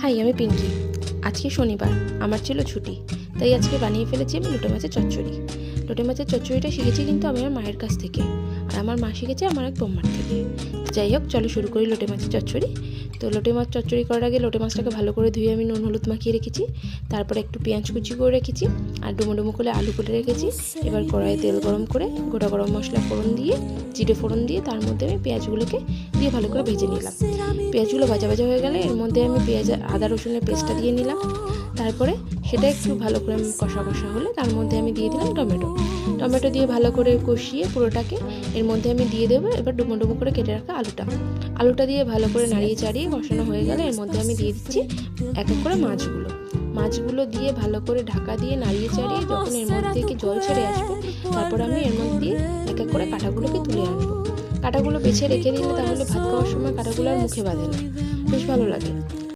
High, আমি পিঙ্কি। আজকে শনিবার, আমার ছিল ছুটি, তাই আজকে বানিয়ে ফেলেছি আমি লোটে মাছের চচ্চড়ি। লোটে মাছের চচ্চড়িটা শিখেছি কিন্তু আমি আমার মায়ের কাছ থেকে, আর আমার মা শিখেছে আমার এক বম্মার থেকে। যাই হোক, চলো শুরু করি লোটে মাছের চচ্চড়ি। তো লোটে মাছ চচ্চড়ি করার আগে লোটে মাছটাকে ভালো করে ধুয়ে আমি নুন হলুদ মাখিয়ে রেখেছি। তারপরে একটু পেঁয়াজ কুচি করে রেখেছি, আর ডুমো ডুমো করে আলু কেটে রেখেছি। এবার কড়াইয়ে তেল গরম করে গোটা গরম মশলা ফোড়ন দিয়ে, জিরে ফোড়ন দিয়ে, তার মধ্যে আমি পেঁয়াজগুলোকে দিয়ে ভালো করে ভেজে নিলাম। পেঁয়াজগুলো ভাজা ভাজা হয়ে গেলে এর মধ্যে আমি পেঁয়াজ আদা রসুনের পেস্টটা দিয়ে নিলাম। তারপরে সেটা একটু ভালো করে কষা কষা হলে তার মধ্যে আমি দিয়ে দিলাম টমেটো দিয়ে ভালো করে কষিয়ে পুরোটাকে এর মধ্যে আমি দিয়ে দেবো। এবার ডুমো ডুমো করে কেটে রাখা আলুটা দিয়ে ভালো করে নাড়িয়ে চাড়িয়ে কষানো হয়ে গেলে এর মধ্যে আমি দিয়ে দিচ্ছি এক এক করে মাছগুলো দিয়ে ভালো করে ঢাকা দিয়ে নাড়িয়ে চাড়িয়ে যখন এর মধ্যে থেকে জল ছেড়ে আসবে, তারপর আমি এর মধ্যে দিয়ে এক এক করে কাঁটাগুলোকে তুলে আনবো। কাঁটাগুলো বেছে রেখে দিলে তাহলে ভাত খাওয়ার সময় কাঁটাগুলো আর মুখে বাঁধে না, বেশ ভালো লাগে।